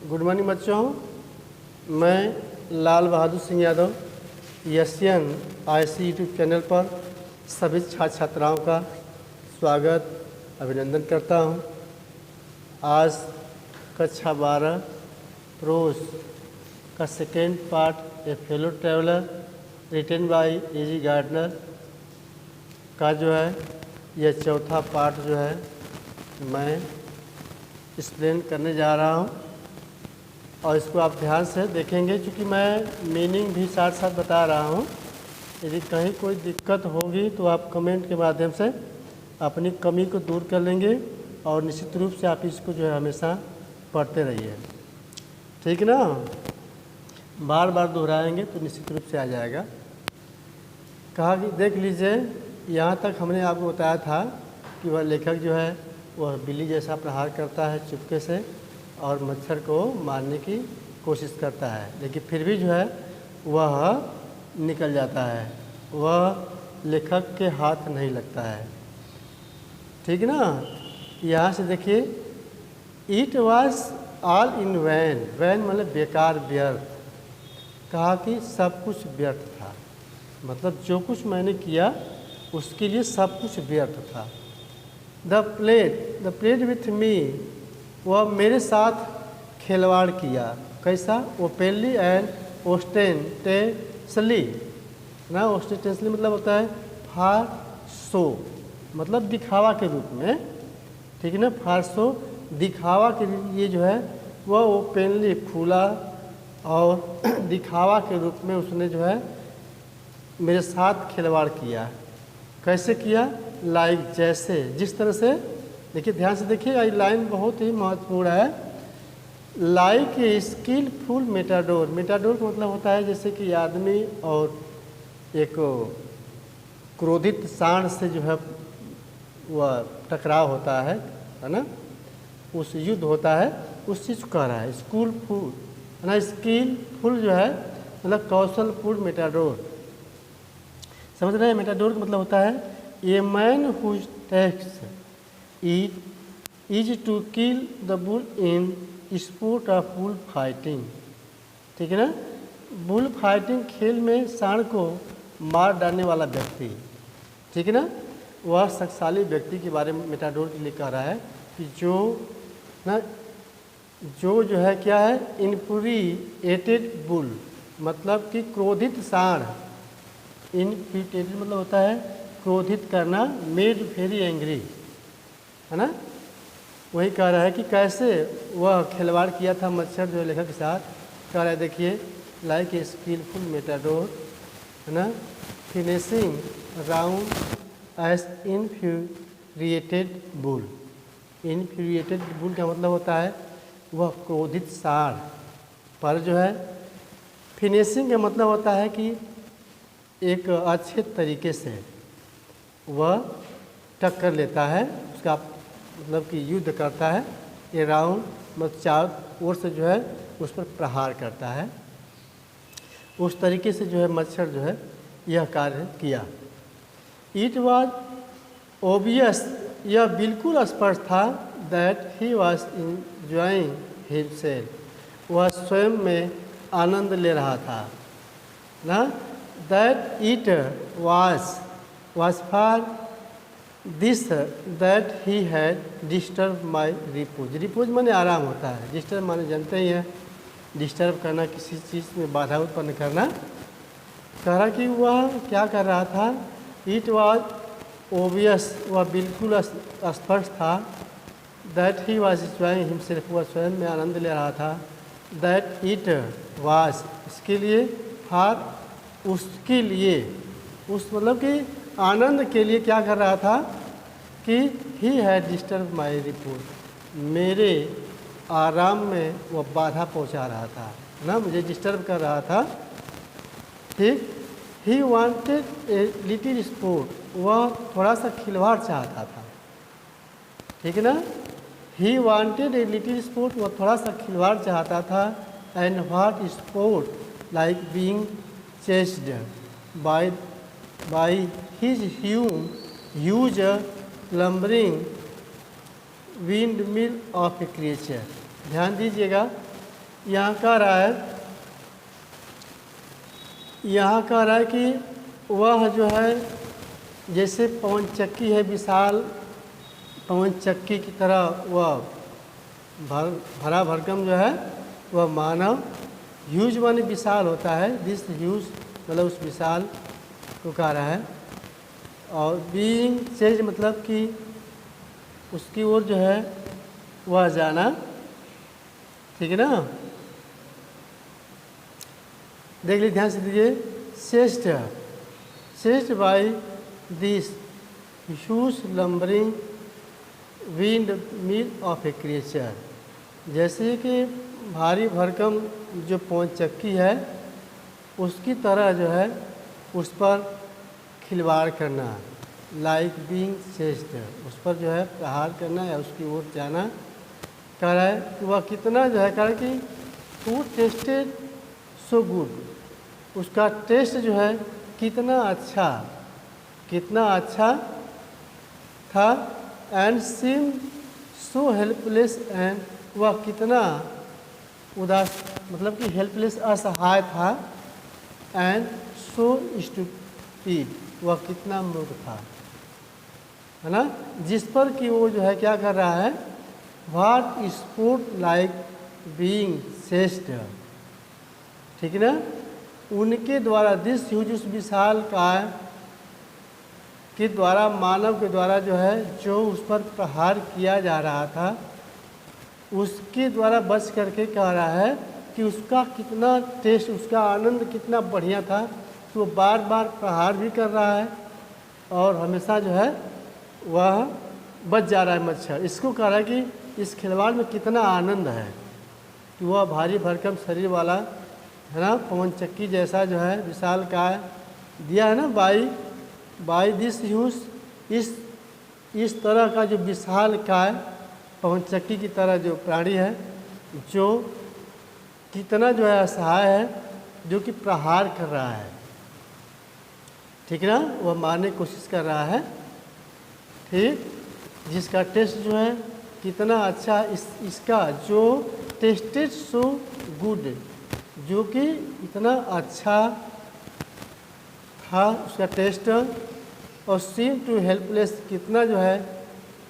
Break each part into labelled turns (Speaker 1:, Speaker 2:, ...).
Speaker 1: Good morning बच्चों, मैं Lal Bahadur Singh Yadav Asian IC YouTube channel पर सभी छात्र छात्राओं का स्वागत अभिनंदन करता हूं। आज कक्षा 12 प्रोज का second part a fellow traveller written by AG Gardner का जो है यह चौथा पार्ट जो है मैं एक्सप्लेन करने जा रहा हूं और इसको आप ध्यान से देखेंगे क्योंकि मैं मीनिंग भी साथ साथ बता रहा हूं। यदि कहीं कोई दिक्कत होगी तो आप कमेंट के माध्यम से अपनी कमी को दूर कर लेंगे और निश्चित रूप से आप इसको जो है हमेशा पढ़ते रहिए, ठीक ना। बार बार दोहराएंगे तो निश्चित रूप से आ जाएगा। कहा कि देख लीजिए, यहाँ तक हमने आपको बताया था कि वह लेखक जो है वह बिल्ली जैसा प्रहार करता है चुपके से और मच्छर को मारने की कोशिश करता है, लेकिन फिर भी जो है वह निकल जाता है, वह लेखक के हाथ नहीं लगता है, ठीक ना। यहाँ से देखिए, it was all in vain, vain मतलब बेकार, व्यर्थ। कहा कि सब कुछ व्यर्थ था, मतलब जो कुछ मैंने किया उसके लिए सब कुछ व्यर्थ था। द प्लेड विथ मी, वह मेरे साथ खिलवाड़ किया। कैसा? ओपनली एंड ओस्टेंटेसली ना। ओस्टेंटेसली मतलब होता है फार सो, मतलब दिखावा के रूप में, ठीक है ना। फार सो दिखावा के लिए जो है वह ओपनली फूला और दिखावा के रूप में उसने जो है मेरे साथ खिलवाड़ किया। कैसे किया? लाइक जैसे, जिस तरह से। देखिए ध्यान से देखिएगा, ये लाइन बहुत ही महत्वपूर्ण है। Like a skilful matador, matador का मतलब होता है जैसे कि आदमी और एक क्रोधित सांड से जो है वह टकराव होता है ना, उस युद्ध होता है, उस चीज़ को कह रहा है। स्किलफुल है ना, स्किलफुल जो है मतलब कौशलपूर्ण मेटाडोर, समझ रहे हैं। मेटाडोर का मतलब होता है ए मैन हुज टेक्स is to kill the bull in sport of bull fighting, ठीक है ना। बुल फाइटिंग खेल में सांड को मार डालने वाला व्यक्ति, ठीक है ना, वह शक्तिशाली व्यक्ति के बारे में मेटाडोर के लिए कह रहा है कि जो है क्या है, इनफ्यूरिएटेड बुल, मतलब कि क्रोधित सांड। इनफ्यूरिएटेड मतलब होता है क्रोधित करना, मेड वेरी एंग्री, है ना। वही कह रहा है कि कैसे वह खिलवाड़ किया था मच्छर जो लेखक के साथ। कह रहा है देखिए, लाइक ए स्किलफुल मेटाडोर, है ना, finishing round as infuriated bull. Infuriated bull का मतलब होता है वह क्रोधित सांड पर जो है। फिनिशिंग का मतलब होता है कि एक अच्छे तरीके से वह टक्कर लेता है, उसका मतलब कि युद्ध करता है। ये राउंड मतलब चारों ओर से जो है उस पर प्रहार करता है, उस तरीके से जो है मच्छर जो है यह कार्य किया। इट वॉज ओबियस, यह बिल्कुल स्पष्ट था, that he was enjoying himself, वह स्वयं में आनंद ले रहा था ना। That it was for this that he had disturbed my repose। Repose माने आराम होता है, डिस्टर्ब माने जानते ही हैं, डिस्टर्ब करना, किसी चीज़ में बाधा उत्पन्न करना। कह रहा कि वह क्या कर रहा था, इट वॉज ओबियस, वह बिल्कुल स्पष्ट था, that he was enjoying himself, वह स्वयं में आनंद ले रहा था। दैट इट वॉज, इसके लिए, फॉर उसके लिए, उस मतलब कि आनंद के लिए क्या कर रहा था कि he had disturb my repose, मेरे आराम में वह बाधा पहुंचा रहा था ना, मुझे डिस्टर्ब कर रहा था, ठीक। He wanted a little sport, वह थोड़ा सा खिलवाड़ चाहता था, ठीक है ना। He wanted a little sport, वह थोड़ा सा खिलवाड़ चाहता था। And what sport, like being chased by his huge lumbering windmill of a creature। ध्यान दीजिएगा, यहाँ कह रहा है, यहाँ कह रहा है कि वह जो है जैसे पवन चक्की है, विशाल पवन चक्की की तरह वह भरा भरकम जो है वह मानव, ह्यूज माने विशाल होता है, दिस ह्यूज मतलब उस विशाल को कह रहा है। और बीइंग चेंज मतलब कि उसकी ओर जो है वह जाना, ठीक है ना। देख लीजिए, ध्यान से दीजिए, chest chest by this huge lumbering wind mill of A creature, जैसे कि भारी भरकम जो पवन चक्की है उसकी तरह जो है उस पर खिलवाड़ करना, लाइक बीइंग चेस्ट, उस पर जो है प्रहार करना या उसकी ओर जाना। कह रहा है कि वह कितना जो है, कह रहा है कि हु टेस्टेड सो गुड, उसका टेस्ट जो है कितना अच्छा था, and seem so helpless, and वह कितना उदास मतलब कि हेल्पलेस असहाय था, एंड सो स्टूपिड, वह कितना मूर्ख था, है ना। जिस पर कि वो जो है क्या कर रहा है, what sport like being chest, ठीक है ना। उनके द्वारा दिस ह्यूज, उस विशाल काय के द्वारा, मानव के द्वारा जो है जो उस पर प्रहार किया जा रहा था उसके द्वारा बच करके कह रहा है कि उसका कितना टेस्ट, उसका आनंद कितना बढ़िया था कि वो बार बार प्रहार भी कर रहा है और हमेशा जो है वह बच जा रहा है मच्छर। इसको कह रहा है कि इस खिलवाड़ में कितना आनंद है कि वह भारी भरकम शरीर वाला, है ना, पवन चक्की जैसा जो है विशाल काय दिया है ना, बाई दिस ह्यूज, इस तरह का जो विशाल काय पवन चक्की की तरह जो प्राणी है जो कितना जो है असहाय है, जो कि प्रहार कर रहा है, ठीक है ना, वह मारने की कोशिश कर रहा है, ठीक, जिसका टेस्ट जो है कितना अच्छा, इसका जो टेस्टेड सो गुड, जो कि इतना अच्छा था उसका टेस्ट, और सीम टू हेल्पलेस, कितना जो है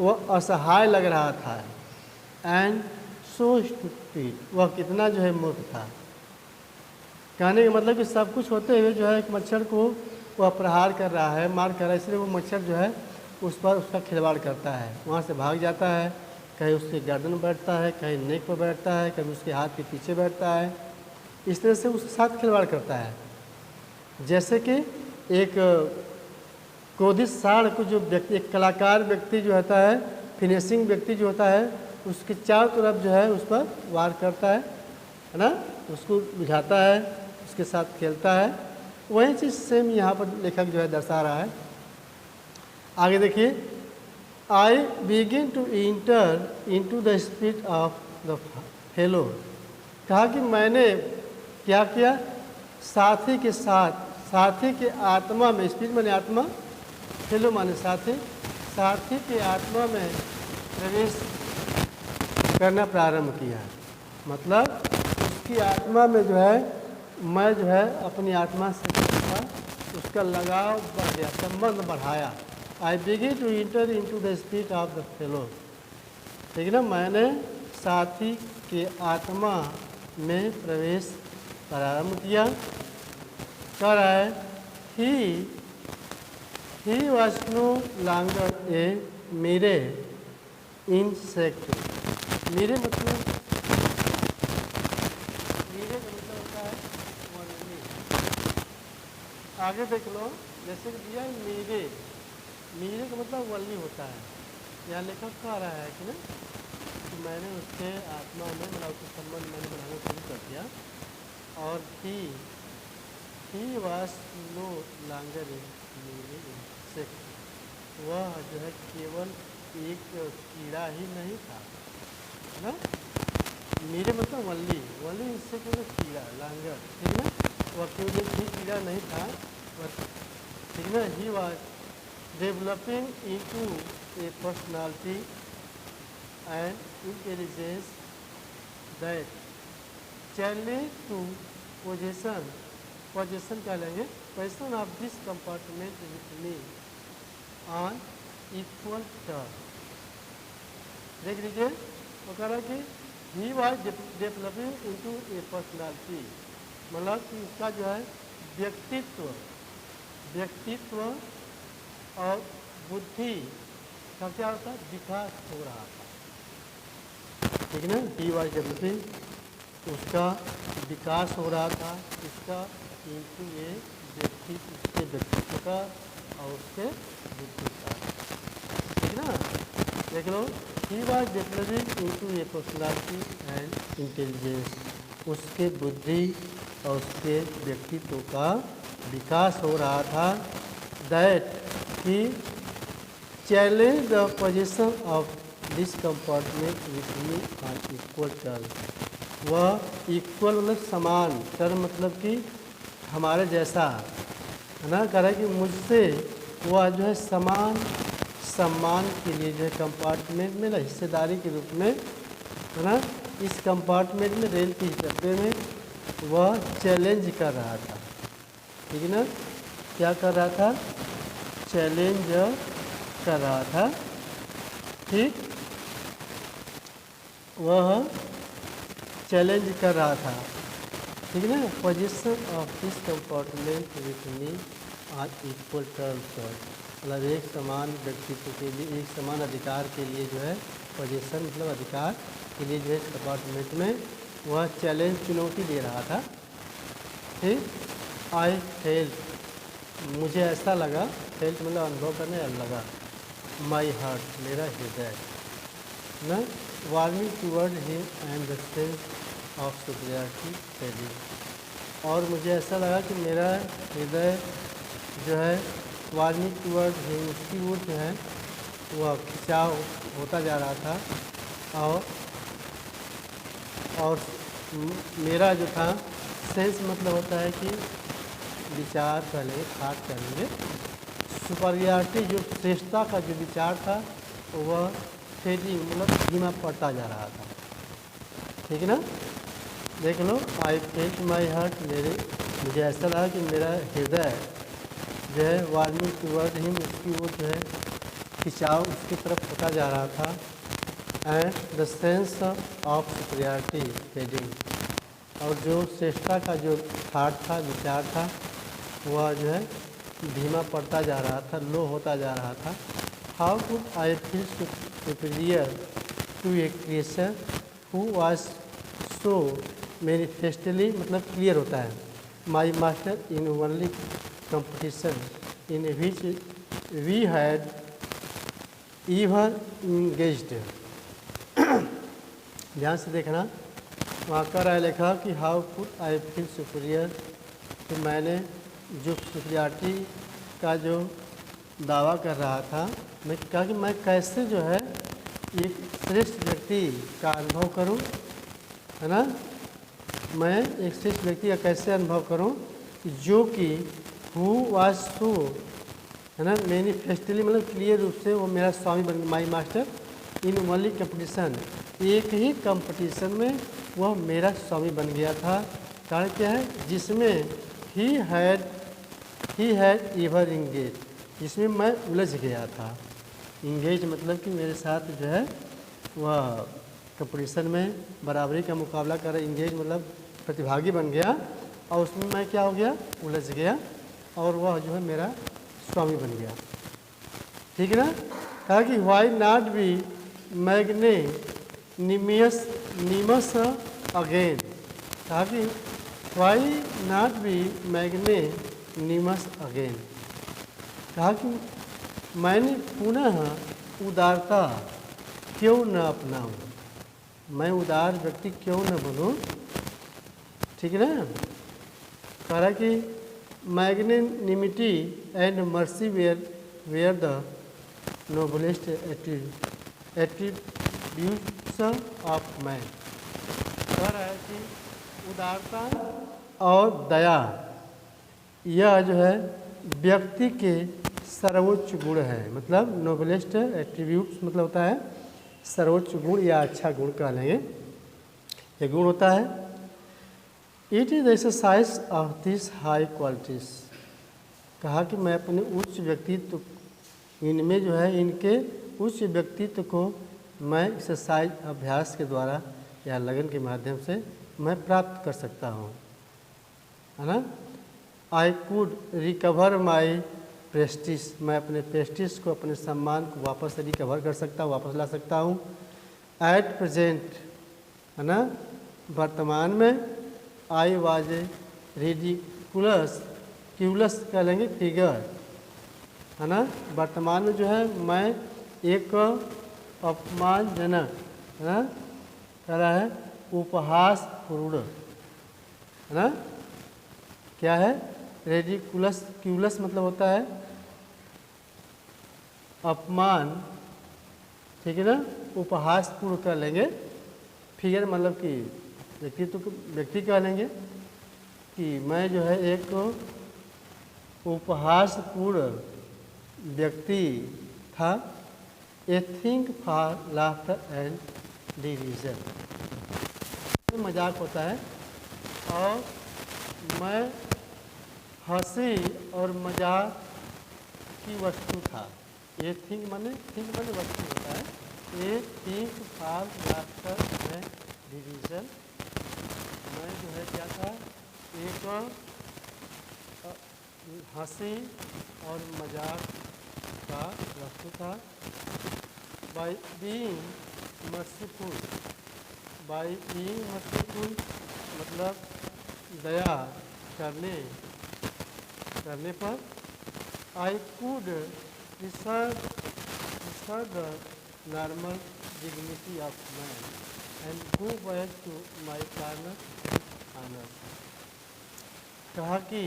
Speaker 1: वह असहाय लग रहा था, एंड सो स्टूपिड, वह कितना जो है मूर्ख था। कहने का मतलब कि सब कुछ होते हुए जो है एक मच्छर को वह प्रहार कर रहा है, मार कर रहा है, इसलिए वो मच्छर जो है उस पर उसका खिलवाड़ करता है, वहाँ से भाग जाता है, कहीं उसके गर्दन में बैठता है, कहीं नेक पर बैठता है, कभी उसके हाथ के पीछे बैठता है, इस तरह से उसके साथ खिलवाड़ करता है। जैसे कि एक क्रोधित साढ़ को जो व्यक्ति, एक कलाकार व्यक्ति जो होता है, फिनिशिंग व्यक्ति जो होता है, उसके चारों तरफ जो है उस पर वार करता है ना, उसको बुझाता है, उसके साथ खेलता है, वही चीज़ सेम यहाँ पर लेखक जो है दर्शा रहा है। आगे देखिए, I begin to enter into the spirit of the fellow, कहा कि मैंने क्या किया, साथी के साथ, साथी के आत्मा में, स्पिरिट माने आत्मा, फेलो माने साथी, साथी के आत्मा में प्रवेश करना प्रारंभ किया, मतलब उसकी आत्मा में जो है मैं जो है अपनी आत्मा से था, उसका लगाव बढ़ गया, संबंध बढ़ाया। I begin to enter into the spirit of the fellow, ठीक है ना, मैंने साथी के आत्मा में प्रवेश प्रारंभ किया। कह रहा है ही वॉज नो लॉन्गर ए मेरे इंसेक्ट, मेरे मतलब होता है वनमी। आगे देख लो, जैसे कि दिया मेरे, मेरे का मतलब वल्ली होता है, यहाँ लेखक कह रहा है कि ना कि मैंने उसके आत्मा में मतलब उसके संबंध मैंने बनाना शुरू कर दिया, और ही वाज नो लॉन्गर मेरे इंसेक्ट, वह जो है केवल एक कीड़ा ही नहीं था ना, मेरे मतलब वल्ली, वल्ली इससे केवल कीड़ा, लांगर, ठीक है, वह केवल एक ही कीड़ा नहीं था, वह, ठीक है, he was developing into a personality and intelligence that challenge to position, position क्या लेंगे, position of this compartment with me on equal term. देख लीजिए वो कह रहा है कि he was developing into a personality, मतलब कि उसका जो है व्यक्तित्व और बुद्धि का क्या होता है, विकास हो रहा था। ठीक है ना, ही वाज डेवलपिंग, उसका विकास हो रहा था, इसका इनटू ये उसके व्यक्तित्व का और उसके बुद्धि का। ठीक ना, देख लो, he was developing into a personality and intelligence, उसके बुद्धि और उसके व्यक्तित्व का विकास हो रहा था। That he challenge the position of this compartment with me on equal term, वह इक्वल मतलब समान, टर्म मतलब कि हमारे जैसा है ना, कह रहा है कि मुझसे वह जो है समान सम्मान के लिए जो है कंपार्टमेंट में ना हिस्सेदारी के रूप में है ना, इस कंपार्टमेंट में रेल के डब्बे में वह चैलेंज कर रहा था। ठीक है ना, क्या कर रहा था, चैलेंज कर रहा था। ठीक, वह चैलेंज कर रहा था। ठीक है ना, position of this compartment with me on equal terms, मतलब एक समान व्यक्तित्व के लिए, एक समान अधिकार के लिए जो है, पोजीशन मतलब अधिकार के लिए जो है इस कंपार्टमेंट में वह चैलेंज, चुनौती दे रहा था। ठीक, आई फेल्ट, मुझे ऐसा लगा, फेल्ट मतलब अनुभव करने लगा, माई हार्ट, मेरा हृदय न warming toward him and the sense of superiority feeling, और मुझे ऐसा लगा कि मेरा हृदय जो है वार्मिंग टूवर्ड हिम, उसकी ओर जो है वह खिंचाव होता जा रहा था, और मेरा जो था, सेंस मतलब होता है कि विचार, पहले थाट करेंगे, सुपीरियरिटी जो श्रेष्ठता का जो विचार था वह फेडिंग मतलब धीमा पड़ता जा रहा था। ठीक है ना, देख लो, आई फेल्ट माई हार्ट, मुझे ऐसा लगा कि मेरा हृदय जो है वार्मिंग टूवर्ड हिम, उसकी वो जो है खिंचाव उसकी तरफ होता जा रहा था, and the sense of superiority fading, और जो श्रेष्ठता का जो थाट था, विचार था, वह जो है धीमा पड़ता जा रहा था, लो होता जा रहा था। How could I feel superior to a creature who was so manifestly, मतलब क्लियर होता है, my master in only competition in which we had even engaged. ध्यान से देखना, वहाँ कर आया लिखा कि how could I feel superior, तो मैंने जो सुपीरियरिटी का जो दावा कर रहा था, मैं कहा कि मैं कैसे जो है एक श्रेष्ठ व्यक्ति का अनुभव करूं, है ना, मैं एक श्रेष्ठ व्यक्ति का कैसे अनुभव करूं जो कि हु वाज सो, है ना, मैनिफेस्टली मतलब क्लियर रूप से वो मेरा स्वामी बन, माई मास्टर इन ओनली कंपटीशन, एक ही कंपटीशन में वह मेरा स्वामी बन गया था। कारण क्या है, जिसमें ही हैड एवर इंगेज, जिसमें मैं उलझ गया था। इंगेज मतलब कि मेरे साथ जो है वह कंपटीशन में बराबरी का मुकाबला कर रहा, इंगेज मतलब प्रतिभागी बन गया, और उसमें मैं क्या हो गया, उलझ गया, और वह जो है मेरा स्वामी बन गया। ठीक है ना, कहा कि वाई नॉट बी मैग्नेनिमस अगेन, कहा कि वाई नॉट बी मैग्नेनिमस अगेन, कहा कि मैंने पुनः उदारता क्यों न अपनाऊं, मैं उदार व्यक्ति क्यों न बनूं। ठीक है ना, कह रहा कि magnanimity and mercy were the noblest attributes of man, कह रहा है कि उदारता और दया यह जो है व्यक्ति के सर्वोच्च गुण है, मतलब नोबलेस्ट एट्रीब्यूट्स मतलब होता है सर्वोच्च गुण या अच्छा गुण कह लेंगे, ये गुण होता है। It is exercise of this high qualities. कहा कि मैं अपने उच्च व्यक्तित्व इनमें जो है इनके उच्च व्यक्तित्व को मैं एक्सरसाइज अभ्यास के द्वारा या लगन के माध्यम से मैं प्राप्त कर सकता हूँ, है ना। I could recover my prestige, मैं अपने प्रेस्टिज को, अपने सम्मान को वापस रिकवर कर सकता हूँ, वापस ला सकता हूँ। एट प्रेजेंट, है ना, वर्तमान में। आई वाज ए रिडिकुलस, क्यूलस कह लेंगे फिगर, है ना। वर्तमान में जो है मैं एक अपमानजनक, है ना, कह रहा है उपहासपूर्ण, है ना। क्या है रेडिकुलस, क्यूलस मतलब होता है अपमान, ठीक है ना। उपहासपूर्ण कर लेंगे, फिगर मतलब कि व्यक्तित्व को, व्यक्ति कह लेंगे कि मैं जो है एक उपहासपूर्ण व्यक्ति था। ए थिंक फॉर लाफ्टर एंड डिरीजन, मजाक होता है और मैं हंसी और मजाक की वस्तु था। ये थिंक माने वस्तु होता है। ये थिंक फॉर लाफ्टर एंड डिरीजन, मैं जो है क्या था, एक हंसी और मजाक का वस्तु था। By being merciful, by being merciful मतलब दया करने पर। I could reserve the normal dignity of man and go back to my corner honour. कहा कि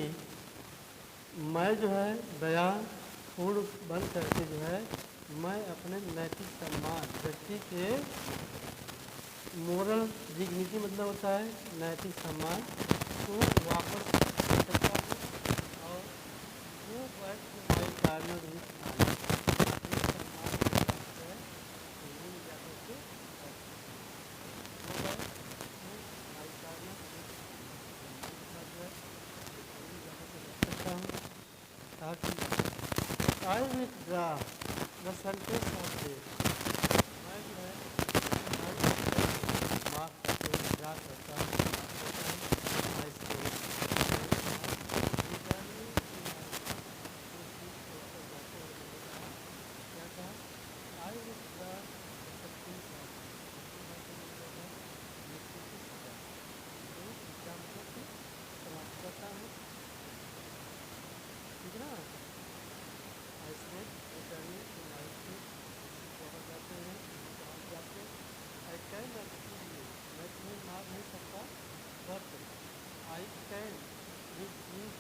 Speaker 1: मैं जो है दया पूर्ण बन करके जो है मैं अपने नैतिक सम्मान, व्यक्ति के मोरल डिग्निटी मतलब होता है नैतिक सम्मान को वापस सकता हूँ और वो back to my corner with honour, अपने सम्मान के साथ जो है दिल्ली में जाकर के वो back to my corner with Delhi के साथ जो है दिल्ली में जाकर के रख सकता हूँ। ताकि I withdraw the sentence of death, मैं जो है माफ करके विथड्रा करता हूँ, माई स्टेट क्या कहा, आई विथड्रा द सेंटेंस ऑफ मृत्यु की सजा, तो इसका मतलब कि समाप्त करता हूँ, ठीक है ना। Islet returning to my state, वापस जाते हैं वहाँ जाके। I can not kill you, मैं तुम्हें मार नहीं सकता, बट आई कैन रिड्यूस